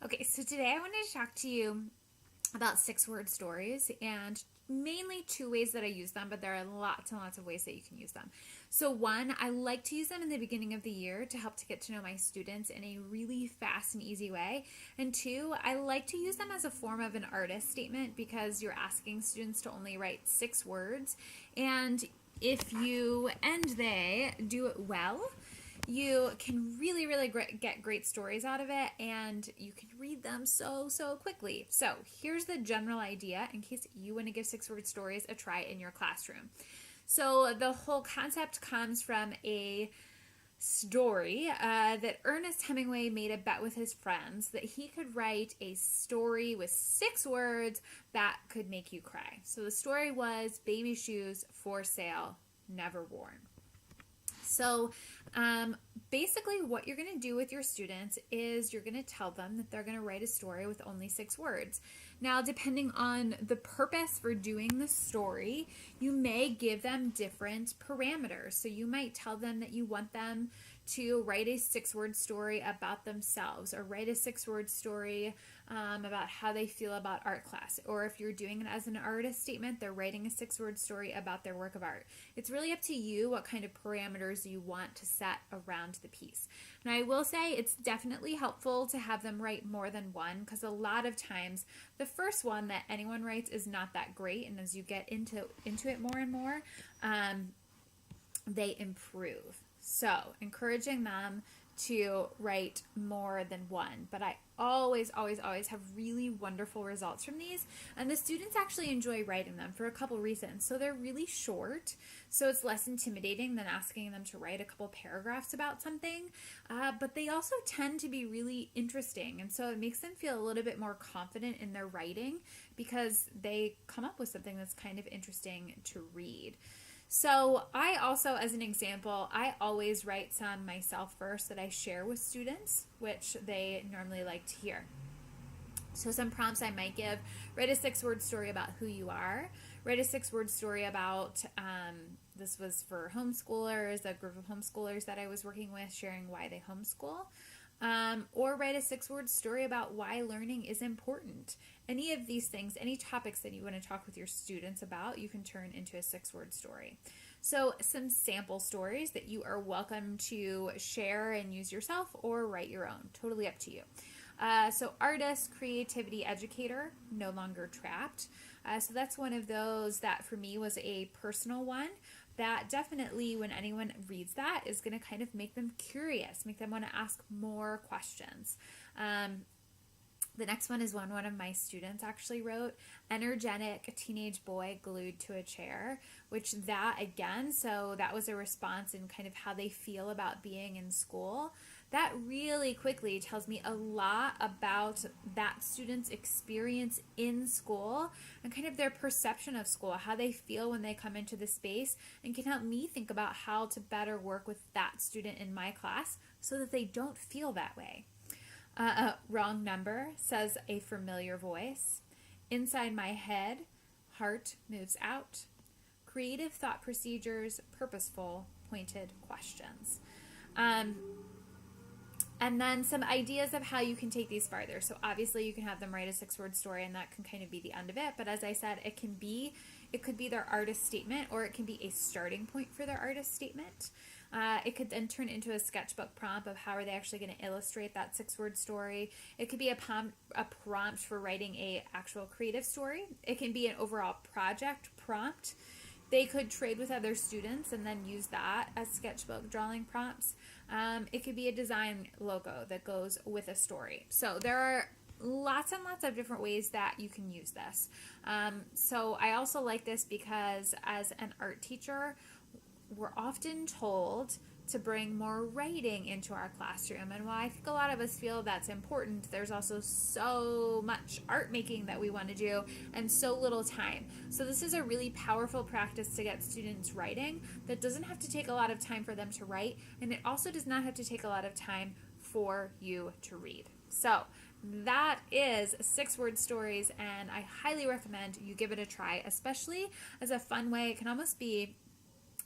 Okay, so today I wanted to talk to you about six-word stories and mainly two ways that I use them, but there are lots and lots of ways that you can use them. So, one, I like to use them in the beginning of the year to help to get to know my students in a really fast and easy way. And two, I like to use them as a form of an artist statement because you're asking students to only write 6 words. And if you and they do it well, you can really get great stories out of it, and you can read them so quickly. So here's the general idea in case you want to give 6 word stories a try in your classroom. So the whole concept comes from a story that Ernest Hemingway made a bet with his friends that he could write a story with 6 words that could make you cry. So the story was Baby Shoes for Sale, Never Worn. So basically what you're going to do with your students is you're going to tell them that they're going to write a story with only 6 words. Now, depending on the purpose for doing the story, you may give them different parameters. So you might tell them that you want them to write a 6 word story about themselves, or write a 6 word story about how they feel about art class. Or if you're doing it as an artist statement, they're writing a 6 word story about their work of art. It's really up to you what kind of parameters you want to set around the piece. And I will say it's definitely helpful to have them write more than one, because a lot of times the first one that anyone writes is not that great, and as you get into it more and more, they improve. So encouraging them to write more than one. But I always have really wonderful results from these. And the students actually enjoy writing them for a couple reasons. So they're really short, so it's less intimidating than asking them to write a couple paragraphs about something. But they also tend to be really interesting. And so it makes them feel a little bit more confident in their writing because they come up with something that's kind of interesting to read. So I also, as an example, I always write some myself first that I share with students, which they normally like to hear. So some prompts I might give: write a 6 word story about who you are, write a 6 word story about, this was for homeschoolers, a group of homeschoolers that I was working with, sharing why they homeschool. Or write a 6 word story about why learning is important. Any of these things, any topics that you want to talk with your students about, you can turn into a 6 word story. So some sample stories that you are welcome to share and use yourself or write your own. Totally up to you. So artist, creativity, educator, no longer trapped. So that's one of those that for me was a personal one that definitely, when anyone reads that, is going to kind of make them curious, make them want to ask more questions. The next one is one of my students actually wrote: energetic teenage boy glued to a chair, which that again, so that was a response in kind of how they feel about being in school. That really quickly tells me a lot about that student's experience in school and kind of their perception of school, how they feel when they come into the space, and can help me think about how to better work with that student in my class so that they don't feel that way. Wrong number, says a familiar voice. Inside my head, heart moves out. Creative thought procedures, purposeful, pointed questions. And then some ideas of how you can take these farther. So obviously you can have them write a 6 word story, and that can kind of be the end of it. But as I said, it could be their artist statement, or it can be a starting point for their artist statement. It could then turn into a sketchbook prompt of how are they actually going to illustrate that 6 word story. It could be a prompt for writing a actual creative story. It can be an overall project prompt. They could trade with other students and then use that as sketchbook drawing prompts. It could be a design logo that goes with a story. So there are lots and lots of different ways that you can use this. So I also like this because as an art teacher, we're often told to bring more writing into our classroom. And while I think a lot of us feel that's important, there's also so much art making that we want to do and so little time. So this is a really powerful practice to get students writing that doesn't have to take a lot of time for them to write, and it also does not have to take a lot of time for you to read. So that is 6 word stories, and I highly recommend you give it a try, especially as a fun way. It can almost be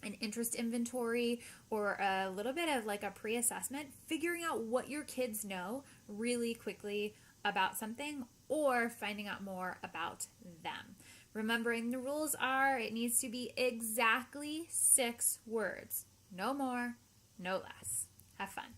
an interest inventory or a little bit of like a pre-assessment, figuring out what your kids know really quickly about something or finding out more about them. Remembering the rules are it needs to be exactly 6 words. No more, no less. Have fun.